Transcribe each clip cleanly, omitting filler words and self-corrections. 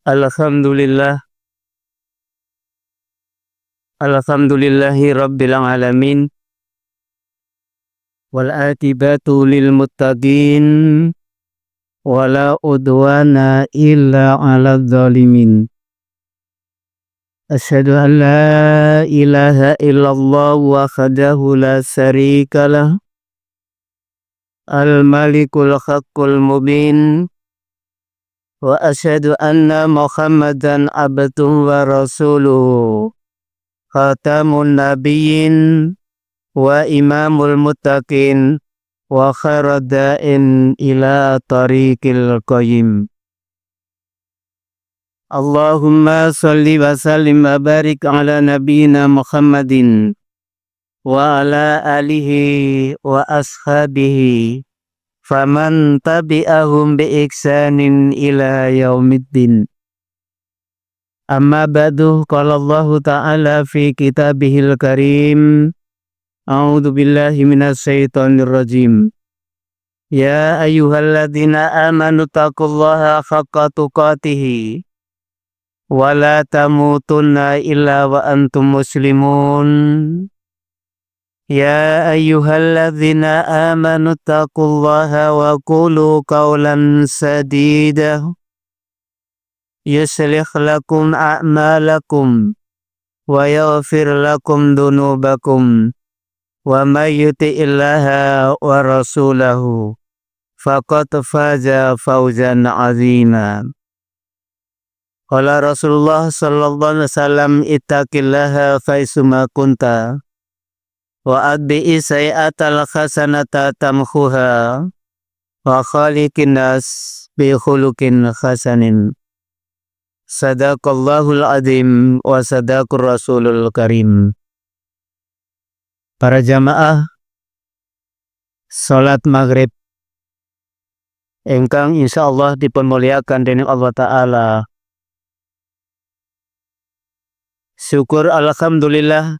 Alhamdulillah, alhamdulillahi rabbil alamin, wal akibatu lil muttaqin, wala udwana illa 'alal zalimin. Asyhadu an la ilaha illallah wahdahu la syarikalah, al malikul haqqul mubin, wa asyhadu anna muhammadan abduhu wa rasuluhu, khatamun nabiyyin wa imamul muttaqin wa khairadain ila tariqil qayyim. Allahumma salli wa sallim wa barik ala nabiyyina Muhammadin wa ala alihi wa ashabihi faman tabi'ahum bi ihsanin ila yaumiddin. Amma ba'du, qala Allah ta'ala fi kitabihil karim, a'udzu billahi minasy syaithanir rajim. Ya ayyuhalladzina amanu taqullaha haqqa tuqatih wa la tamutunna illa wa antum muslimun. Ya ayyuhalladzina amanu taqullaha wa qulu qawlan sadida yuslih lakum a'malakum wa yaghfir lakum dunubakum. Wa may yuti'illaha wa rasulahu faqad faza fawzan 'azima. Qala Rasulullah sallallahu alaihi wasallam, ittaqillaha faisuma kunta wa adbi'i sayyi'atal hasanata tamhuha wa khaliqin nas bi khuluqin hasanin. Sadaqallahul azim wa sadaqur rasulul karim. Para jamaah salat maghrib ingkang insyaallah dipunmuliakan dening Allah Ta'ala. Syukur alhamdulillah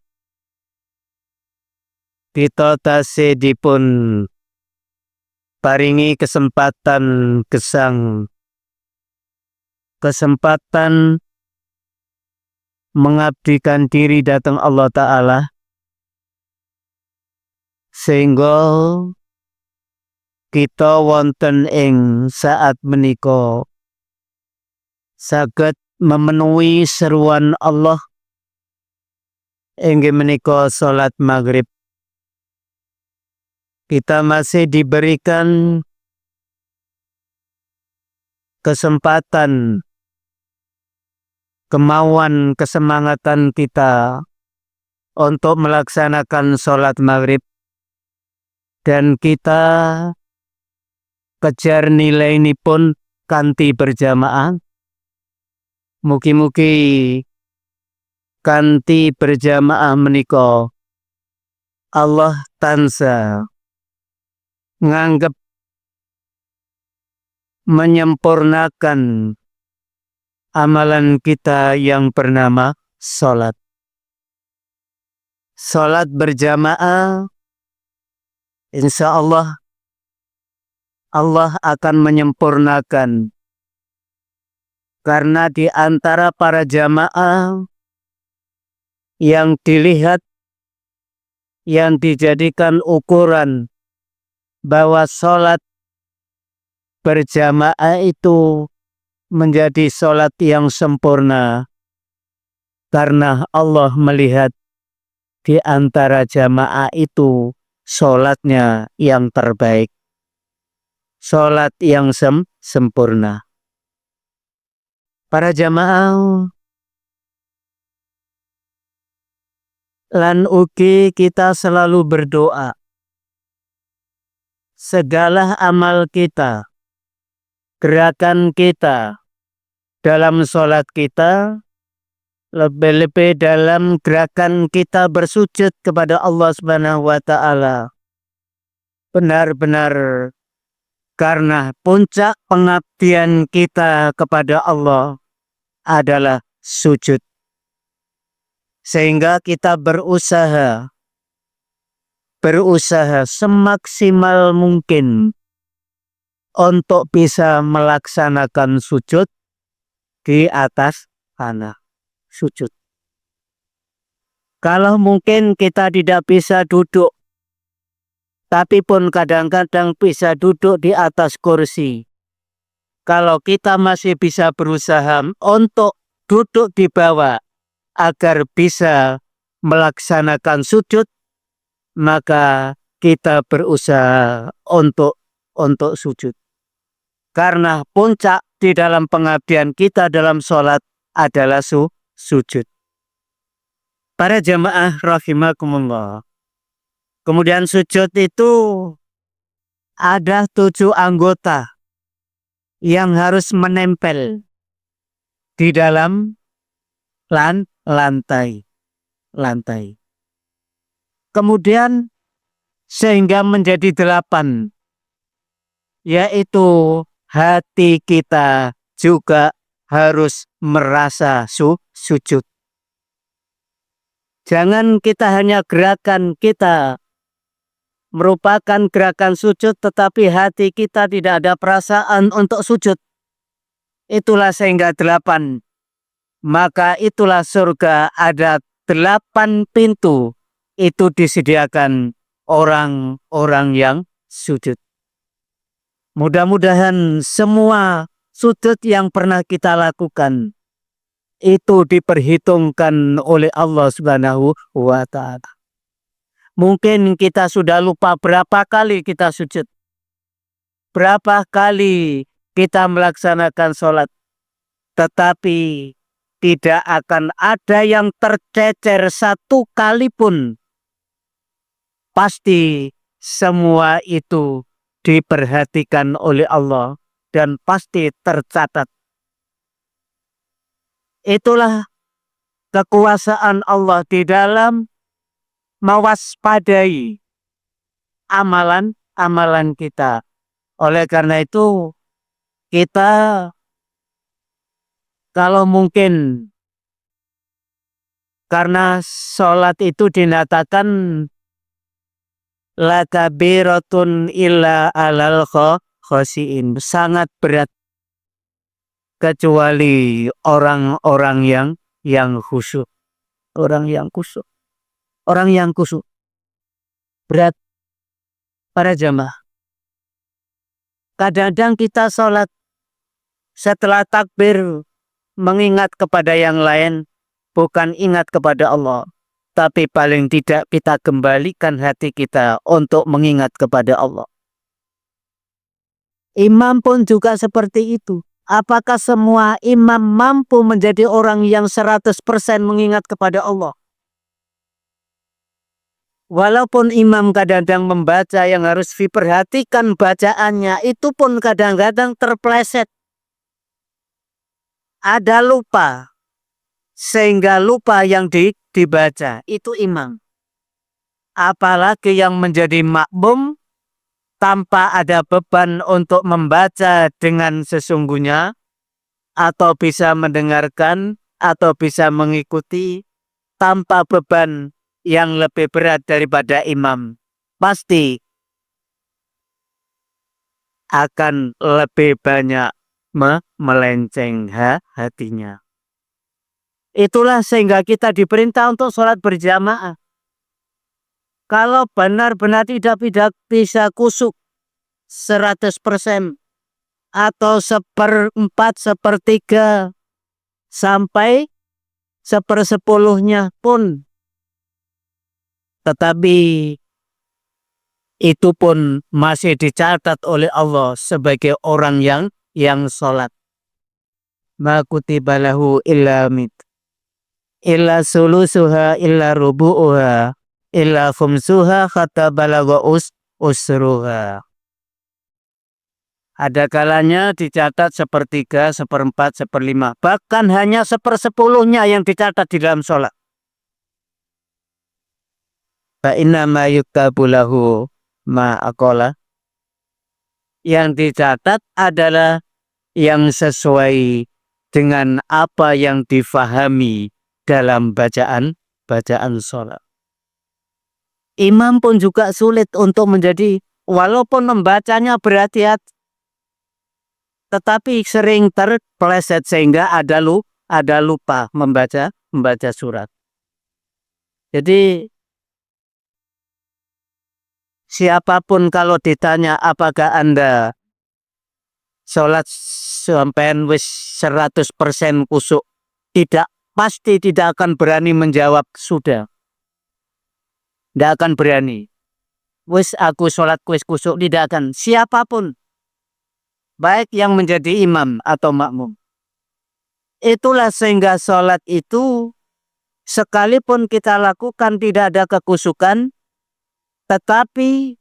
kita tasih dipun paringi kesempatan mengabdikan diri datang Allah Ta'ala, sehingga kita wonten ing saat menika saged memenuhi seruan Allah inggih menika salat maghrib. Kita masih diberikan kesempatan, kemauan, kesemangatan kita untuk melaksanakan salat maghrib, dan kita kejar nilai ini pun kanthi berjamaah. Mugi-mugi kanthi berjamaah menika Allah tansah nganggep menyempurnakan amalan kita yang bernama salat. Salat berjamaah, insya Allah Allah akan menyempurnakan, karena di antara para jamaah yang dilihat, yang dijadikan ukuran bahwa salat berjamaah itu menjadi salat yang sempurna, karena Allah melihat di antara jamaah itu salatnya yang terbaik, salat yang sempurna. Para jamaah lan ugi kita selalu berdoa, segala amal kita, gerakan kita dalam salat kita, lebih-lebih dalam gerakan kita bersujud kepada Allah Subhanahu wa Ta'ala, benar-benar karena puncak pengabdian kita kepada Allah adalah sujud. Sehingga kita berusaha semaksimal mungkin untuk bisa melaksanakan sujud di atas tanah, sujud. Kalau mungkin kita tidak bisa duduk, tapi pun kadang-kadang bisa duduk di atas kursi. Kalau kita masih bisa berusaha untuk duduk di bawah agar bisa melaksanakan sujud, maka kita berusaha untuk sujud. Karena puncak di dalam pengabdian kita dalam sholat adalah sujud. Para jamaah rahimakumullah. Kemudian sujud itu ada 7 anggota yang harus menempel di dalam lantai. Kemudian sehingga menjadi 8, yaitu hati kita juga harus merasa sujud. Jangan kita hanya gerakan kita merupakan gerakan sujud, tetapi hati kita tidak ada perasaan untuk sujud. Itulah sehingga 8. Maka itulah surga, ada 8 pintu. Itu disediakan orang-orang yang sujud. Mudah-mudahan semua sujud yang pernah kita lakukan itu diperhitungkan oleh Allah Subhanahu wa ta'ala. Mungkin kita sudah lupa berapa kali kita sujud, berapa kali kita melaksanakan sholat, tetapi tidak akan ada yang tercecer 1 kali pun. Pasti semua itu diperhatikan oleh Allah dan pasti tercatat. Itulah kekuasaan Allah di dalam mewaspadai amalan kita. Oleh karena itu, kita kalau mungkin, karena sholat itu dinyatakan la kabiratun illa alal khosiin, sangat berat kecuali orang-orang yang khusyuk. Orang yang khusyuk berat. Para jamaah, kadang-kadang kita sholat setelah takbir mengingat kepada yang lain, bukan ingat kepada Allah. Tapi paling tidak kita kembalikan hati kita untuk mengingat kepada Allah. Imam pun juga seperti itu. Apakah semua imam mampu menjadi orang yang 100% mengingat kepada Allah? Walaupun imam kadang-kadang membaca yang harus diperhatikan bacaannya, itu pun kadang-kadang terpleset. Ada lupa, sehingga lupa yang dibaca, itu imam. Apalagi yang menjadi makmum tanpa ada beban untuk membaca dengan sesungguhnya, atau bisa mendengarkan, atau bisa mengikuti tanpa beban yang lebih berat daripada imam, pasti akan lebih banyak melenceng hatinya. Itulah sehingga kita diperintah untuk sholat berjamaah. Kalau benar-benar tidak bisa khusyuk 100% atau 1/4, 1/3 sampai 1/10 pun, tetapi itu pun masih dicatat oleh Allah sebagai orang yang sholat. Ma kutiba lahu illa sulusuha illa rubu'uha illa khumsuha kata balagha usruha. Ada kalanya dicatat 1/3, 1/4, 1/5. Bahkan hanya 1/10 yang dicatat di dalam sholat. Fa inna ma yuktabu lahu ma aqala. Yang dicatat adalah yang sesuai dengan apa yang difahami dalam bacaan sholat. Imam pun juga sulit untuk menjadi, walaupun membacanya berhati-hati, tetapi sering terpeleset sehingga ada lupa membaca surat. Jadi siapapun kalau ditanya apakah Anda sholat sampai wis 100% kusuk, pasti tidak akan berani menjawab sudah. Tidak akan berani. Wis aku sholat wis kusuk, tidak akan. Siapapun, baik yang menjadi imam atau makmum. Itulah sehingga sholat itu sekalipun kita lakukan tidak ada kekusukan, tetapi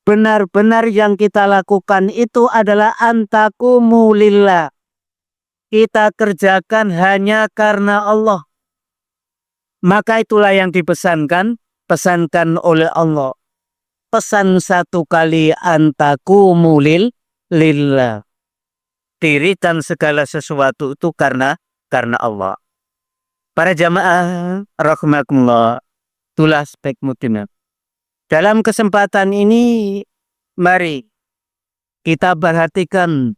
benar-benar yang kita lakukan itu adalah antaqumu lillah. Kita kerjakan hanya karena Allah. Maka itulah yang pesankan oleh Allah. Pesan satu kali antaqumu lillah. Dirikan segala sesuatu itu karena Allah. Para jamaah rahimakumullah, itulah aspek mutimah. Dalam kesempatan ini, mari kita perhatikan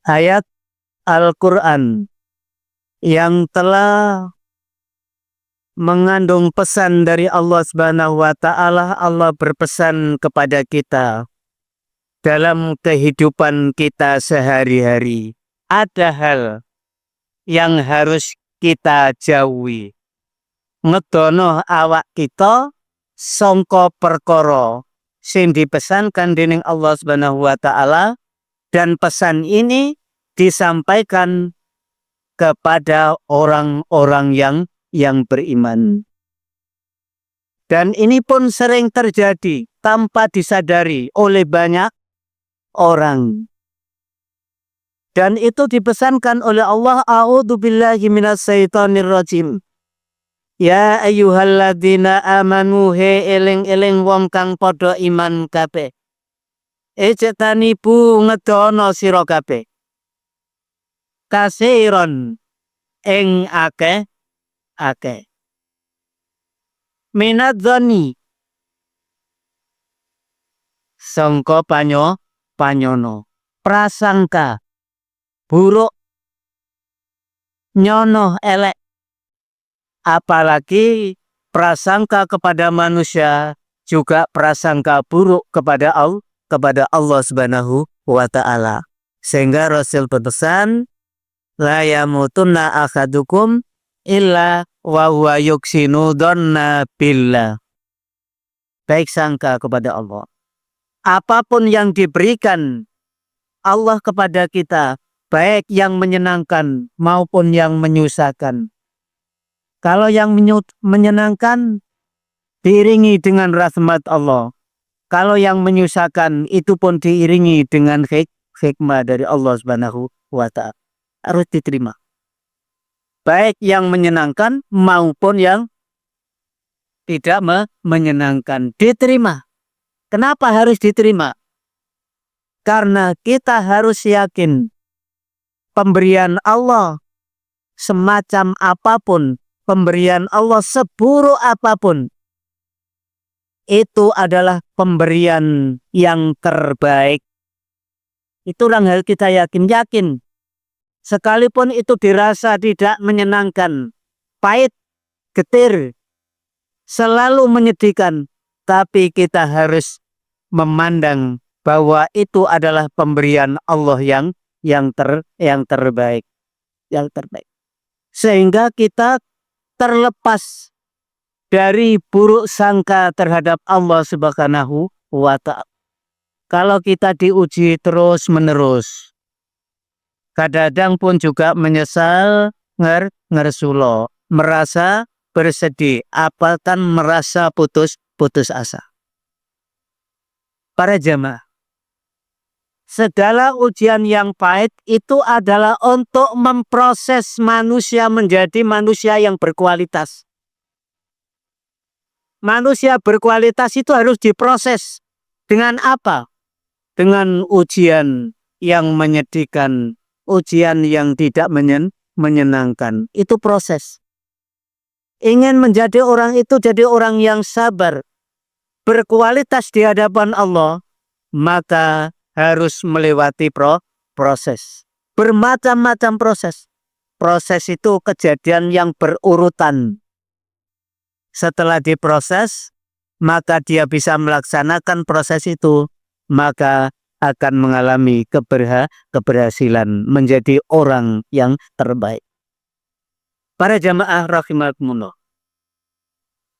ayat Al-Quran yang telah mengandung pesan dari Allah Subhanahu wa Ta'ala. Allah berpesan kepada kita dalam kehidupan kita sehari-hari. Ada hal yang harus kita jauhi. Ngedono awak kita sangka perkara sing dipesankan dening Allah Subhanahu wa Ta'ala, dan pesan ini disampaikan kepada orang-orang yang beriman. Dan ini pun sering terjadi tanpa disadari oleh banyak orang. Dan itu dipesankan oleh Allah, a'udzubillahi minasyaitonirrajim. Ya ayyuhalladzina amanu, he eling-eling wong kang padha iman kabeh. Ejtanibu ngedono sira kabeh. Kasiron ing akeh minadzoni sangka panyono prasangka buruk, nyono elek, apalagi prasangka kepada manusia, juga prasangka buruk kepada Allah Subhanahu wa Ta'ala. Sehingga Rasul berpesan, la yamutunna akhadukum illa wa huwa yuksinu dhanna billah. Baik sangka kepada Allah. Apapun yang diberikan Allah kepada kita, baik yang menyenangkan maupun yang menyusahkan. Kalau yang menyenangkan diiringi dengan rahmat Allah. Kalau yang menyusahkan itu pun diiringi dengan hikmah dari Allah Subhanahu wa Ta'ala. Harus diterima. Baik yang menyenangkan maupun yang tidak menyenangkan. Diterima. Kenapa harus diterima? Karena kita harus yakin pemberian Allah semacam apapun, pemberian Allah seburuk apapun, itu adalah pemberian yang terbaik. Itu yang harus kita yakin. Sekalipun itu dirasa tidak menyenangkan, pahit, getir, selalu menyedihkan, tapi kita harus memandang bahwa itu adalah pemberian Allah yang terbaik. Sehingga kita terlepas dari buruk sangka terhadap Allah Subhanahu wa Ta'ala. Kalau kita diuji terus-menerus, kadang-kadang pun juga menyesal, ngersulo, merasa bersedih, apalagi merasa putus asa. Para jamaah, segala ujian yang pahit itu adalah untuk memproses manusia menjadi manusia yang berkualitas. Manusia berkualitas itu harus diproses. Dengan apa? Dengan ujian yang menyedihkan, ujian yang tidak menyenangkan. Itu proses. Ingin menjadi orang itu jadi orang yang sabar, berkualitas di hadapan Allah, maka harus melewati proses. Bermacam-macam proses. Proses itu kejadian yang berurutan. Setelah diproses, maka dia bisa melaksanakan proses itu, maka akan mengalami keberhasilan menjadi orang yang terbaik. Para jamaah rahimakumullah.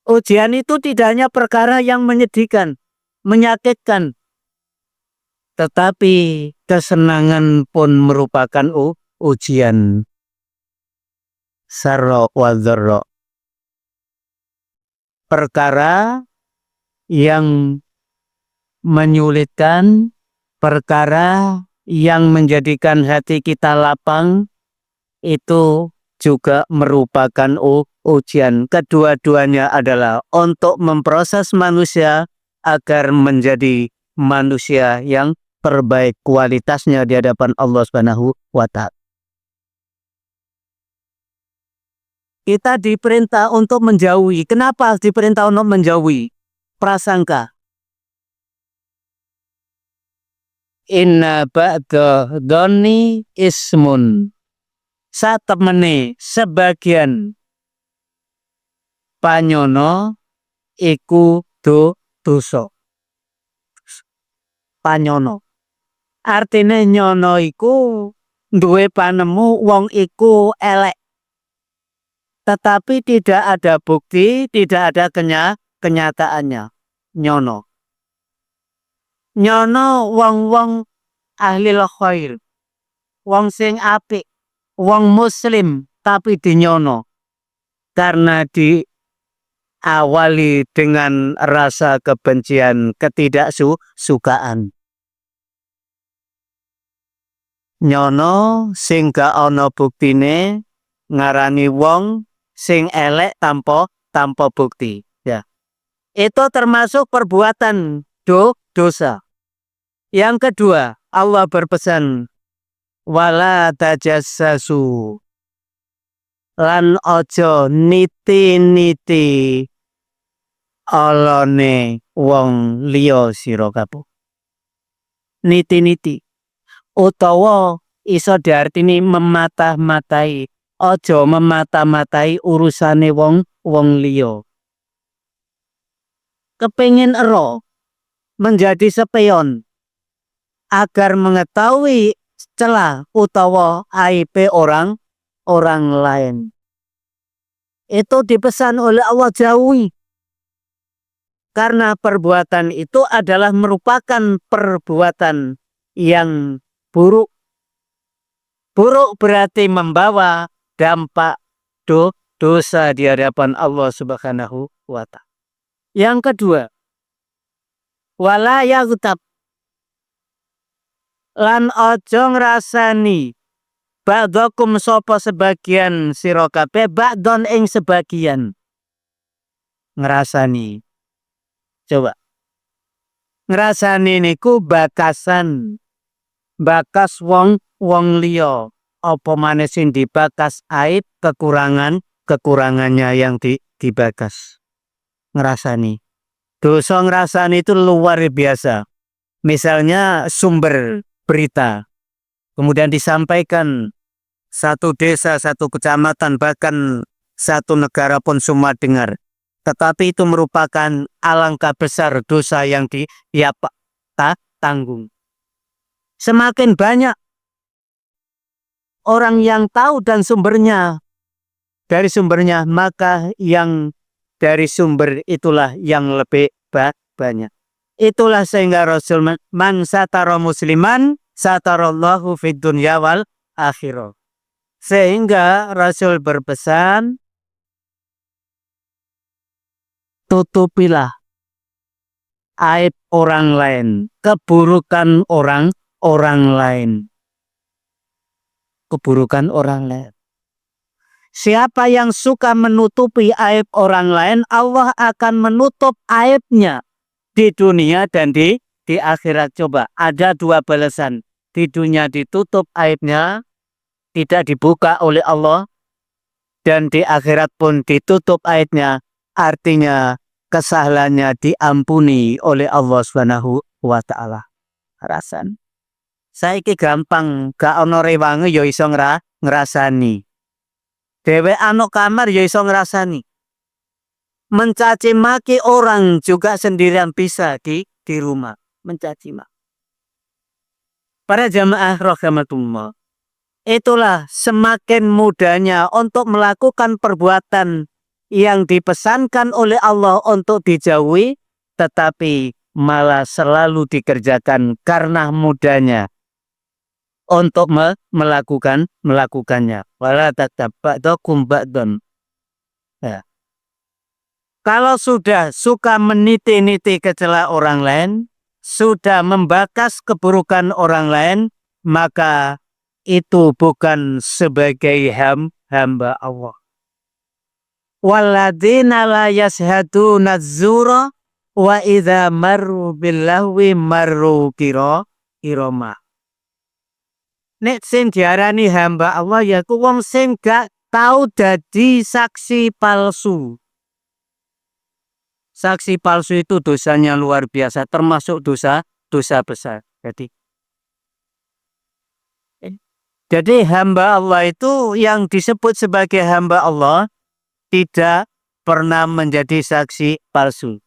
Ujian itu tidak hanya perkara yang menyedihkan, menyakitkan, tetapi kesenangan pun merupakan ujian. Sarra wa dharra. Perkara yang menyulitkan, perkara yang menjadikan hati kita lapang, itu juga merupakan ujian. Kedua-duanya adalah untuk memproses manusia agar menjadi manusia yang terbaik kualitasnya di hadapan Allah Subhanahu wa Ta'ala. Kita diperintah untuk menjauhi. Kenapa diperintah untuk menjauhi? Prasangka. Inna ba'da dhonni ismun. Satemene sebagian panyono iku dosa. Panyono. Artine nyono iku duwe panemu wong iku elek. Tetapi tidak ada bukti, tidak ada kenyataannya. Nyono. Nyono wong-wong ahli khair. Wong sing apik. Wong muslim tapi dinyono. Karena diawali dengan rasa kebencian, ketidaksukaan. Nyono sing gak ana buktine ngarani wong sing elek tanpa bukti. Ya. Itu termasuk perbuatan dosa. Yang kedua, Allah berpesan, wala tajassasu, lan ojo niti-niti olone wong liya sira kabeh. Niti-niti utawa iso diartini memata-matai. Ojo memata-matai urusane wong liya. Kepengin ero menjadi sepeon agar mengetahui celah utawa aib orang lain. Itu dipesan oleh Allah jauhi. Karena perbuatan itu adalah merupakan perbuatan yang buruk. Buruk berarti membawa dampak dosa di hadapan Allah Subhanahu wa Ta'ala. Yang kedua, wala yaghtab, lan ojo ngrasani ba'dakum sapa sebagian sira kabeh ba'don ing sebagian. Ngrasani. Coba. Ngrasani niku bakasan. Bakas wong liya. Apa maneh sing dibakas aib, kekurangannya yang dibakas. Ngrasani. Dosa ngrasani itu luar biasa. Misalnya sumber berita. Kemudian disampaikan satu desa, satu kecamatan, bahkan satu negara pun semua dengar. Tetapi itu merupakan alangkah besar dosa yang tanggung. Semakin banyak orang yang tahu dan dari sumbernya, maka yang dari sumber itulah yang lebih banyak. Itulah sehingga Rasul man satara musliman satarallahu fid dunya wal akhirah. Sehingga Rasul berpesan, tutupilah aib orang lain, keburukan orang lain. Keburukan orang lain. Siapa yang suka menutupi aib orang lain, Allah akan menutup aibnya di dunia dan di akhirat. Coba, ada dua balasan. Di dunia ditutup aibnya, tidak dibuka oleh Allah, dan di akhirat pun ditutup aibnya, artinya kesalahannya diampuni oleh Allah Subhanahu wa Ta'ala. Rasan. Saiki gampang, gak ono rewange ya iso ngrasani. Dewek ano kamar ya iso ngrasani. Mencaci maki orang juga sendirian bisa di rumah. Mencaci maki. Para jamaah rahimakumullah. Itulah semakin mudahnya untuk melakukan perbuatan yang dipesankan oleh Allah untuk dijauhi, tetapi malah selalu dikerjakan karena mudahnya untuk melakukannya. Wala tatabbakum ba'dun. Ya. Kalau sudah suka meniti-niti kecela orang lain, sudah membakas keburukan orang lain, maka itu bukan sebagai hamba Allah. Walladzina la yashhaduna dzura wa idza marru billahwi marru kirama. Nek sing diarani hamba Allah ya ku wong sing gak tau dadi saksi palsu. Saksi palsu itu dosanya luar biasa, termasuk dosa besar. Jadi hamba Allah itu yang disebut sebagai hamba Allah tidak pernah menjadi saksi palsu.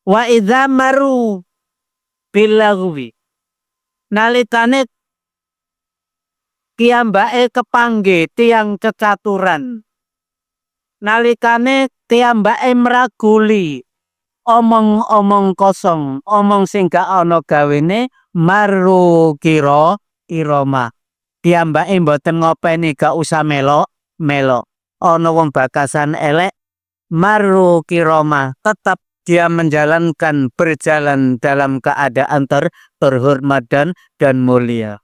Wa idza maru billaghwi. Nalikane kiyambake kepangge tiang kecaturan. Nalikane kiyambake meraguli omong-omong kosong, omong sing gak ana gawene, maru irama. Kiyambake mboten ngopeni, gak usah melok. Ana wong bakasan elek, maru kirama, tetap dia menjalankan berjalan dalam keadaan terhormat dan mulia.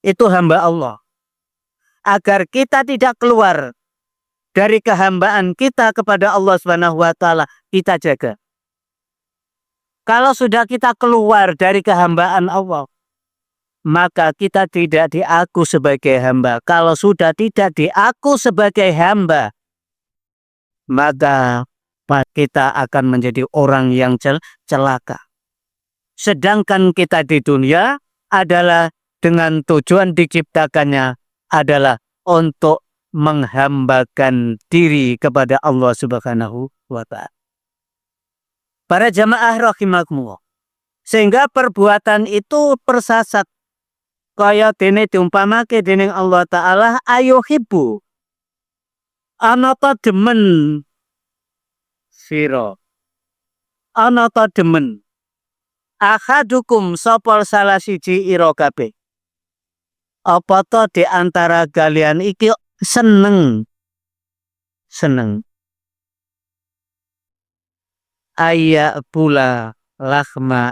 Itu hamba Allah. Agar kita tidak keluar dari kehambaan kita kepada Allah Subhanahu wa taala, kita jaga. Kalau sudah kita keluar dari kehambaan Allah, maka kita tidak diaku sebagai hamba. Kalau sudah tidak diaku sebagai hamba, maka kita akan menjadi orang yang celaka. Sedangkan kita di dunia adalah dengan tujuan diciptakannya adalah untuk menghambakan diri kepada Allah Subhanahu wa ta'ala. Para jamaah rahimakumullah. Sehingga perbuatan itu persasat. Kaya dene diumpamake dening Allah Ta'ala, ayo hibbu. Anata demen sira. Anata demen. Akhadukum sopol salah siji ira kabeh. Apa to di antara kalian iki seneng ayya pula lahma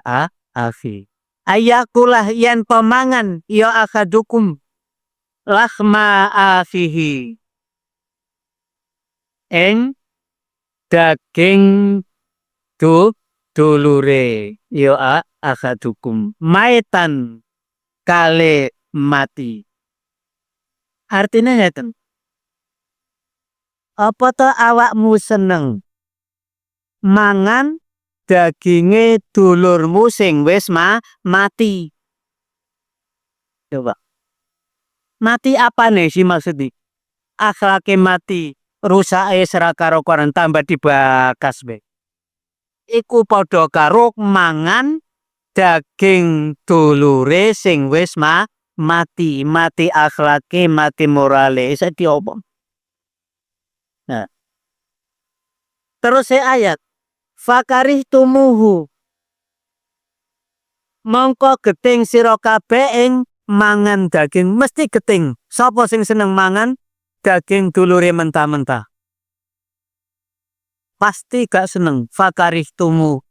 afi. Ayakulah yan pemangan ya akhadukum lahma afihi. Eng daging dulure ya akhadukum maitan kale mati. Artinya ngeten. Apa to awakmu seneng mangan daginge dulurmu sing wis mati? Coba. Mati apa nih sih maksudnya? Akhlake mati, rusake serakaro koran tambah dibakas be. Iku padha karo mangan daging dulure sing wis mati akhlake, mati morale, isa diomong. Nah. Terus ayat fakarih tumuhu mongko geting sira kabeh ing mangan daging, mesti geting. Sapa sing seneng mangan daging dulure mentah-mentah? Pasti gak seneng. Fakarih tumu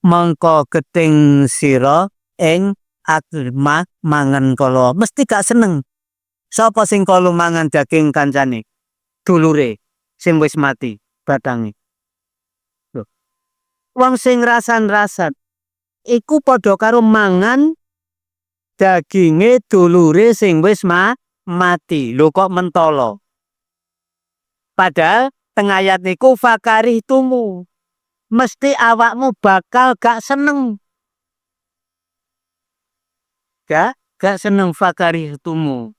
mongko geting sira ing mangan kala, mesti gak seneng. Sapa sing kala mangan daging kancane dulure sing wis mati batange. Wong sing rasan-rasan iku padha karo mangan daginge dulure sing wis mati. Lho kok mentolo. Padahal tengah ayat niku fakarih tumu. Mesti awakmu bakal gak seneng. gak seneng fakarihtumu.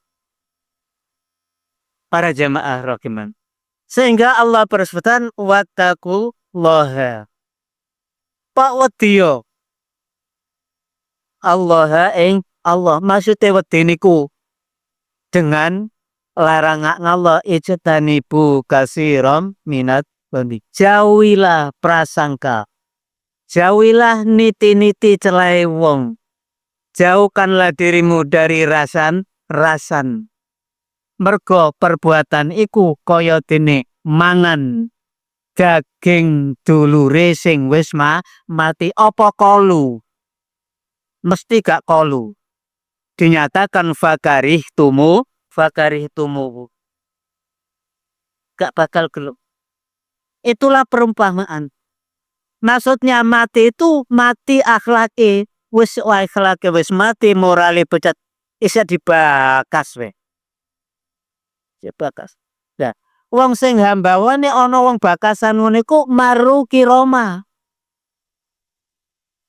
Para jamaah rahiman. Sehingga Allah bersebut wattaqullaha. Pak wediya Allah ing Allah maksudnya wedi niku dengan larangan Allah ijtanibu kasiram minat bani. Jauhilah prasangka. Jauhilah niti-niti celai wong. Jauhkanlah dirimu dari rasan. Mergo perbuatan iku kaya dene mangan daging dulure sing wis mati apa kolu. Mesti gak kolu. Dinyatakan fakarihtumu. Gak bakal gelem. Itulah perumpamaan. Maksudnya mati itu mati akhlake. Wis akhlake wis mati, morale becat. Isa dibakas we. Dibakas. Nah, wong sing hambawane ana wong bakasan ngene ku maru kiroma.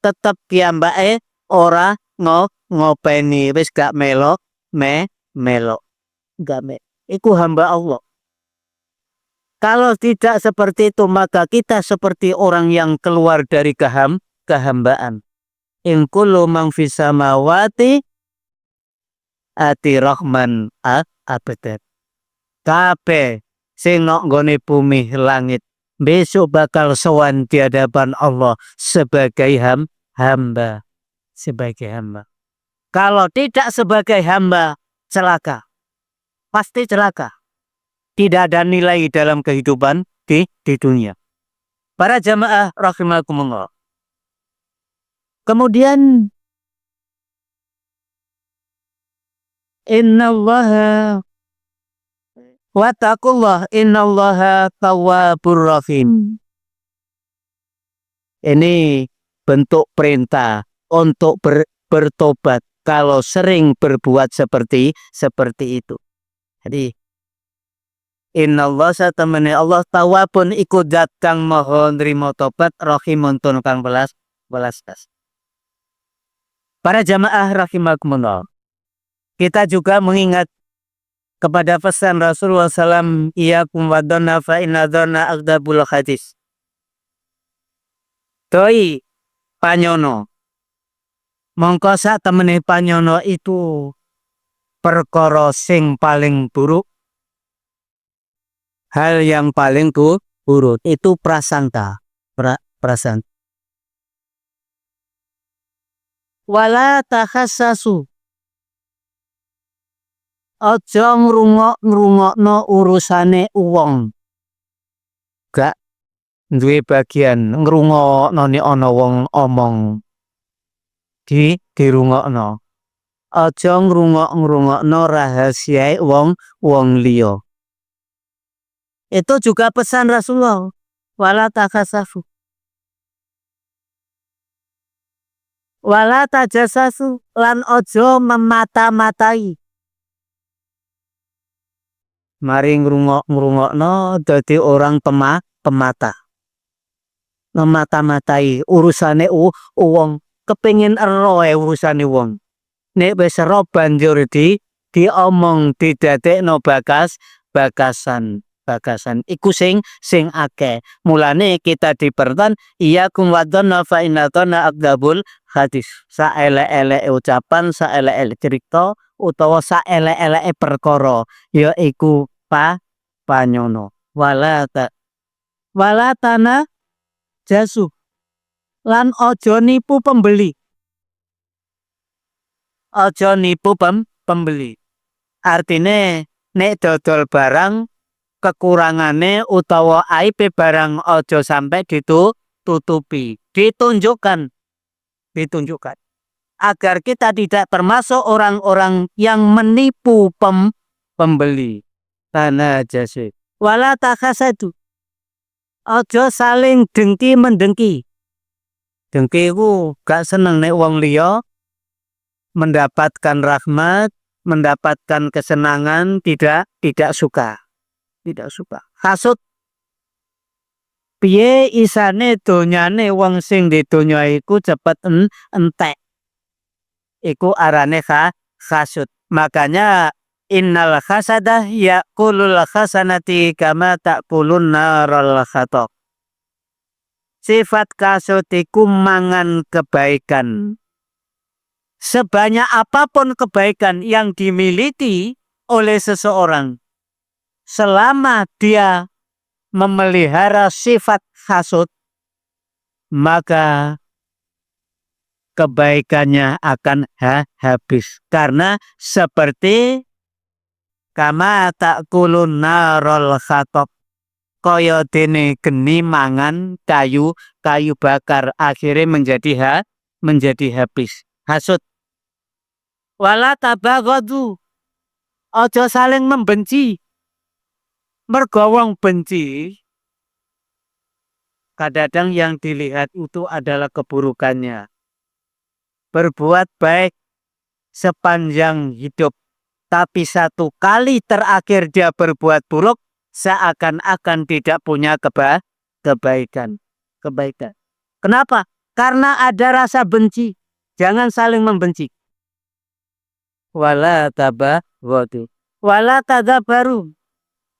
Tetep piyambake ora ngopeni wis gak melok gak iku hamba Allah. Kalau tidak seperti itu maka kita seperti orang yang keluar dari kehambaan. In kullu man fis samawati ati rahman abadan. Kabeh sing nok nggone bumi langit besok bakal sowan di hadapan Allah sebagai hamba. Sebagai hamba. Kalau tidak sebagai hamba, celaka. Pasti celaka. Tidak ada nilai dalam kehidupan di dunia. Para jamaah rahimakumullah. Kemudian innallaha wattaqullah innallaha tawwabur rahim. Ini bentuk perintah untuk bertobat kalau sering berbuat seperti itu. Jadi innallaha satamani Allah tawwabun iku zat kang maha nrimo tobat rahimun tur kang belas. Para jamaah rahimakumullah. Kita juga mengingat kepada pesan Rasulullah SAW, iyakum wadonna fa inna dhanna aghdabul hadis. Doi panyono. Mongko sak temene panyono itu perkara sing paling buruk. Hal yang paling buruk itu prasangka. Prasangka. Wala takhassasu. Aja ngrungokno urusane wong. Gak duwe bagian ngrungokno nek ana wong omong. Dirungokno. Aja ngrungokno rahasia wong liya. Itu juga pesan Rasulullah. Wala takhassasu. Wala tajassasu lan ojo memata-matai. Mari ngrungokno dadi orang pemata. Memata-matai urusane wong, kepengin ero urusane wong. Nek wis ero banjur diomong didadekno bakasan iku sing akeh. Mulane kita diperton iyakum wadonna fa inna dhanna aghdabul hadis. Saelek-elek ucapan, saelek-elek cerita utawa saelek-elek perkara yaiku panyono. Wala tana jasu lan ojo nipu pembeli. Ojo nipu pembeli. Artine nek dodol barang kekurangane utawa aibe barang ojo sampai ditutupi, ditunjukkan agar kita tidak termasuk orang-orang yang menipu pembeli. Tanah jasa. Wala takhasadu. Ojo saling dengki. Dengki ku gak seneng nek wong liya mendapatkan rahmat, mendapatkan kesenangan, tidak suka. Hasud. Piye isane donyane wong sing di donya iku cepet entek. iku arane hasud. Makanya innal hasadah yakulul hasanati kama takulun naral khatok. Sifat kasut iku mangan kebaikan. Sebanyak apapun kebaikan yang dimiliki oleh seseorang, selama dia memelihara sifat hasud, maka kebaikannya akan habis. Karena seperti kama takulun narol khatok, kaya dene geni mangan kayu bakar, akhirnya menjadi habis. Hasud. Wala tabaghadu, ojo saling membenci. Mergo wong benci, kadang yang dilihat itu adalah keburukannya. Berbuat baik sepanjang hidup, tapi satu kali terakhir dia berbuat buruk, seakan-akan tidak punya kebaikan. Kenapa? Karena ada rasa benci. Jangan saling membenci. Wala tabaghadu, wala tadabaru,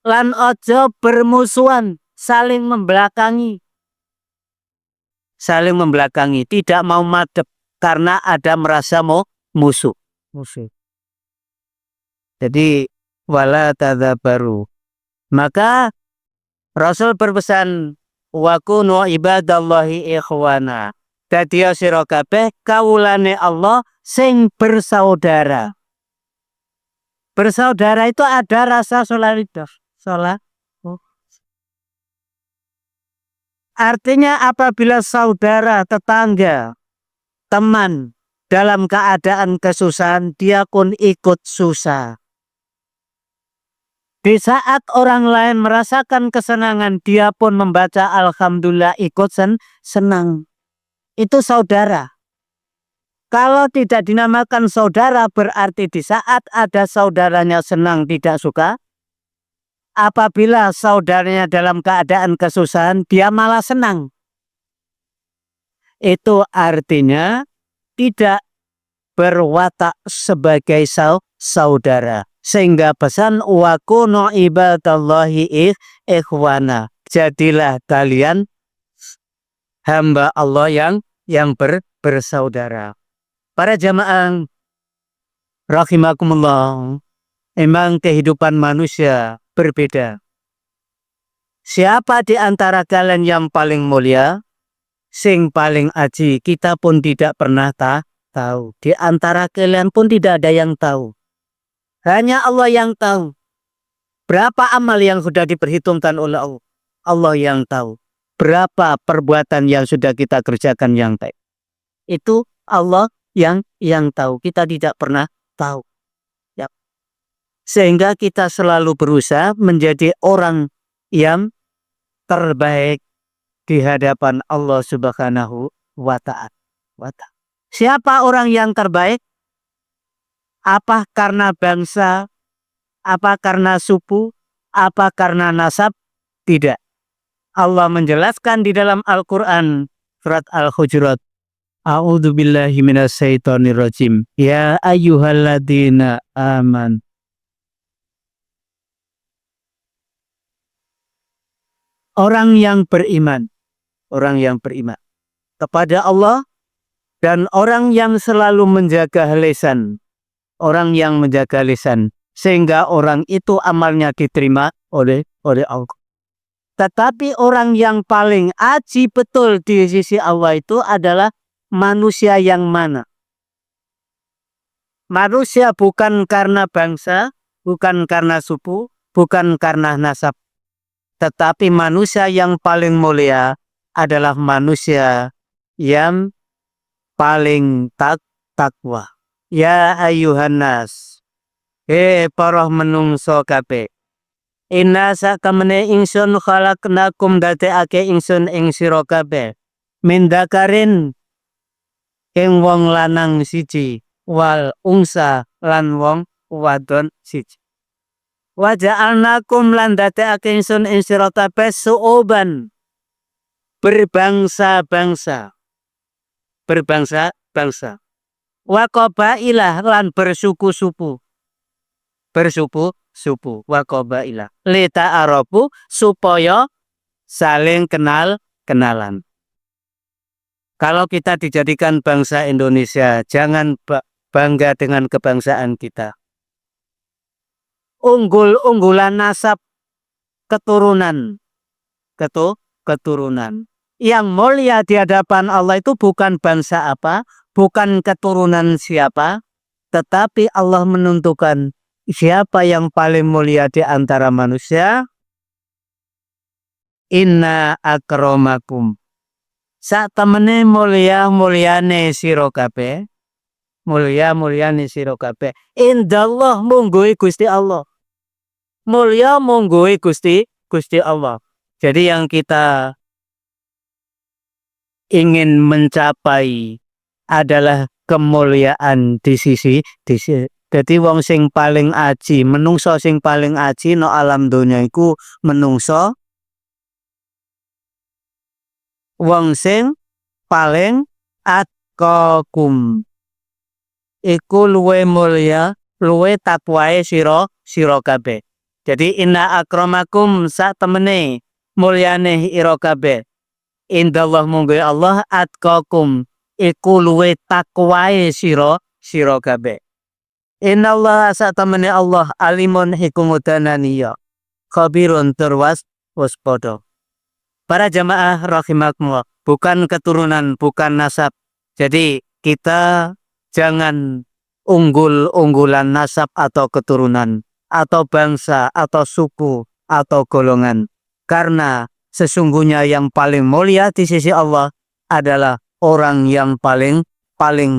lan ojo bermusuhan, saling membelakangi. Saling membelakangi, tidak mau madep karena ada merasa musuh. Jadi wala tadabaru. Maka Rasul berpesan, wa kunu ibadallahi ikhwana. Dadi sira kabeh kawulane Allah sing bersaudara. Bersaudara itu ada rasa solidaritas. Artinya apabila saudara, tetangga, teman dalam keadaan kesusahan, dia pun ikut susah. Di saat orang lain merasakan kesenangan, dia pun membaca Alhamdulillah, ikut senang. Itu saudara. Kalau tidak dinamakan saudara, berarti di saat ada saudaranya senang tidak suka. Apabila saudaranya dalam keadaan kesusahan, dia malah senang. Itu artinya tidak berwatak sebagai saudara. Sehingga pesan wa kunu ibadallahi ikhwana. Jadilah kalian hamba Allah yang bersaudara. Para jamaah rahimakumullah, emang kehidupan manusia berbeda. Siapa di antara kalian yang paling mulia, sing paling aji, kita pun tidak pernah tahu. Di antara kalian pun tidak ada yang tahu. Hanya Allah yang tahu. Berapa amal yang sudah diperhitungkan oleh Allah? Allah yang tahu. Berapa perbuatan yang sudah kita kerjakan yang baik? Itu Allah yang tahu. Kita tidak pernah tahu. Ya. Sehingga kita selalu berusaha menjadi orang yang terbaik di hadapan Allah Subhanahu wa Ta'ala. Siapa orang yang terbaik? Apa karena bangsa? Apa karena suku? Apa karena nasab? Tidak. Allah menjelaskan di dalam Al-Quran surat Al-Hujurat, A'udzu billahi minasyaitonir rajim. Ya ayyuhalladzina aman. Orang yang beriman kepada Allah dan orang yang selalu menjaga lisan. Orang yang menjaga lisan sehingga orang itu amalnya diterima oleh Allah. Tetapi orang yang paling aji betul di sisi Allah itu adalah manusia yang mana? Manusia bukan karena bangsa, bukan karena suku, bukan karena nasab. Tetapi manusia yang paling mulia adalah manusia yang paling takwa. Ya ayuhan nas, para menungso kabeh. Inna sakamene ingsun khalaqnakum dadekake ingsun ing sira kabeh min dzakarin ing wong lanang siji wal unsa lan wong wadon siji. Wa ja'alnakum lan dadekake ingsun ing sira kabeh su'uban, berbangsa-bangsa. wa qabailah lan bersuku-suku. Bersuku-suku wa qabailah. Li ta'arafu supaya saling kenalan. Kalau kita dijadikan bangsa Indonesia, jangan bangga dengan kebangsaan kita. Unggulan nasab keturunan. Keturunan. Yang mulia di hadapan Allah itu bukan bangsa apa, bukan keturunan siapa, tetapi Allah menentukan siapa yang paling mulia di antara manusia. Inna akramakum. Sak temene mulyane sira kabeh. Mulyane sira kabeh. Indallah mungguhi Gusti Allah. Mulya mungguhi Gusti Allah. Jadi yang kita ingin mencapai adalah kemuliaan di sisi. Jadi wong sing paling aji, menungso sing paling aji no alam donya iku menungso wong sing paling atqakum. Iku luwe mulya, luwe takwae sira kabeh. Jadi inna akramakum sak temene mulyane ira kabeh. Indallah mungguhi Allah atqakum. Iku luwe takwae sira kabeh. Innallaha sak temene Allah alimun hikumudananiya. Khabirun turwas waspada. Para jamaah rahimakumullah, bukan keturunan, bukan nasab. Jadi kita jangan unggulan nasab atau keturunan, atau bangsa, atau suku, atau golongan. Karena sesungguhnya yang paling mulia di sisi Allah adalah orang yang paling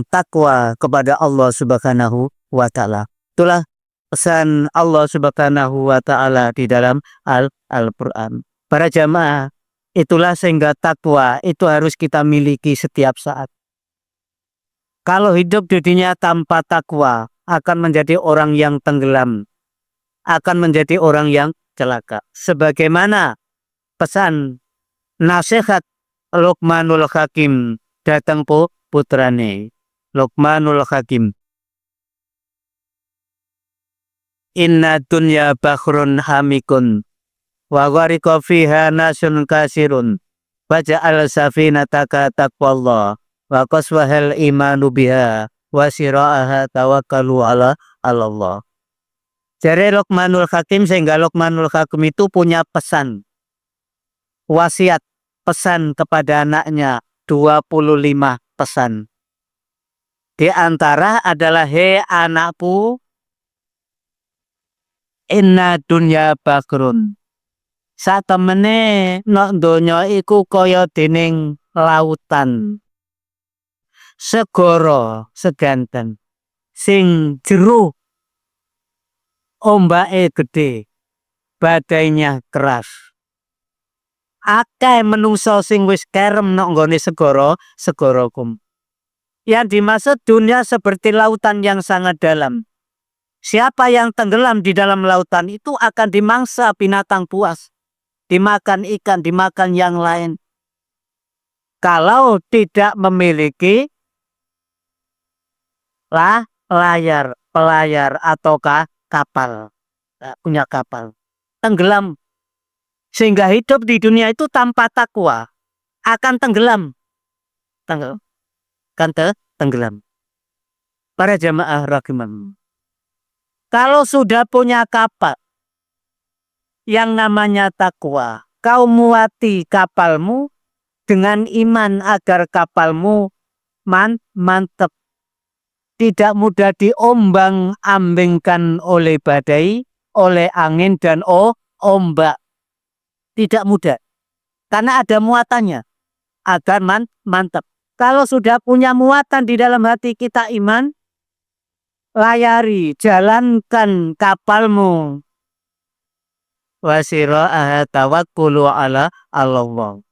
takwa kepada Allah Subhanahu wa Ta'ala. Itulah pesan Allah Subhanahu wa Ta'ala di dalam Al-Quran. Para jamaah, itulah sehingga takwa itu harus kita miliki setiap saat. Kalau hidup di dunia tanpa takwa akan menjadi orang yang tenggelam, akan menjadi orang yang celaka. Sebagaimana pesan nasihat Luqmanul Hakim datang putrane Luqmanul Hakim. Inna dunya bakhrun hamikun wa gharqa fiha nasun kasirun waja'al safinataka taqwallah wa qaswahal imanu biha wa sira'aha tawakkalu ala Allah. Jadi Luqmanul Hakim, sehingga Luqmanul Hakim itu punya pesan wasiat, pesan kepada anaknya 25 pesan. Di antara adalah he anakku, inna dunya bakrun. Satemene nok donya iku kaya dening lautan. Segara seganten sing jero ombake gede, badainya keras. Akeh menungso sing wis kerem nok nggone segara kum. Yang dimaksud dunia seperti lautan yang sangat dalam. Siapa yang tenggelam di dalam lautan itu akan dimangsa binatang buas, dimakan ikan, dimakan yang lain. Kalau tidak memiliki pelayar ataukah kapal, punya kapal, tenggelam. Sehingga hidup di dunia itu tanpa takwa akan tenggelam. Tenggelam. Para jamaah rahimakumullah. Kalau sudah punya kapal yang namanya takwa, kau muati kapalmu dengan iman agar kapalmu mantap. Tidak mudah diombang-ambingkan oleh badai, oleh angin dan ombak. Tidak mudah. Karena ada muatannya agar mantap. Kalau sudah punya muatan di dalam hati kita iman, layari, jalankan kapalmu. Wasira'aha tawakkulu ala Allah.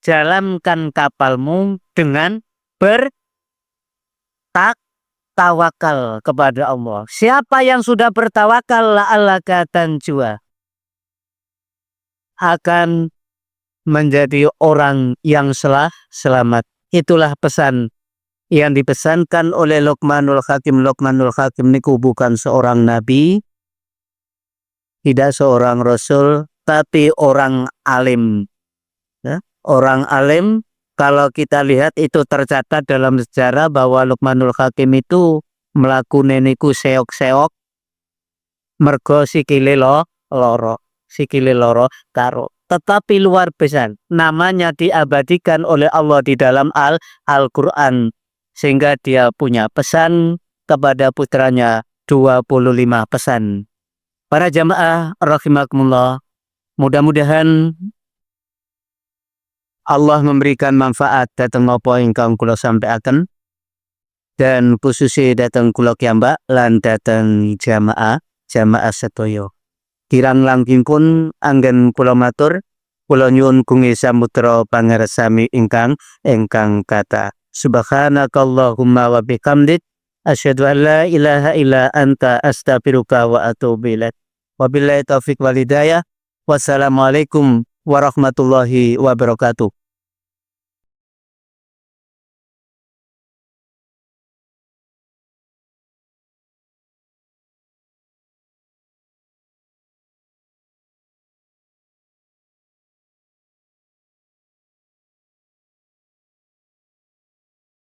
Jalankan kapalmu dengan bertawakal kepada Allah. Siapa yang sudah bertawakal la'allaka tanjua akan menjadi orang yang selamat. Itulah pesan yang dipesankan oleh Luqmanul Hakim. Luqmanul Hakim niku bukan seorang nabi, tidak seorang rasul, tapi orang alim. Ya, orang alim. Kalau kita lihat itu tercatat dalam sejarah bahwa Luqmanul Hakim itu melakukan niku seok-seok mergo sikile loro, sikile loro karo. Tetapi luar biasa, namanya diabadikan oleh Allah di dalam Al-Quran, sehingga dia punya pesan kepada putranya 25 pesan. Para jamaah rahimakumullah, mudah-mudahan Allah memberikan manfaat datang apa ingkang kula sampaikan, dan khususnya datang kula kiambak lan datang jamaah sedaya. Kirang langking pun anggen kula matur, kula nyuwun kungi samudra pangersami ingkang kata. Subhanakallahumma wa bihamdik, asyhadu an la ilaha illa anta, astaghfiruka wa atubu ilaik. Wabillahi taufik wal hidayah. Wassalamualaikum warahmatullahi wabarakatuh.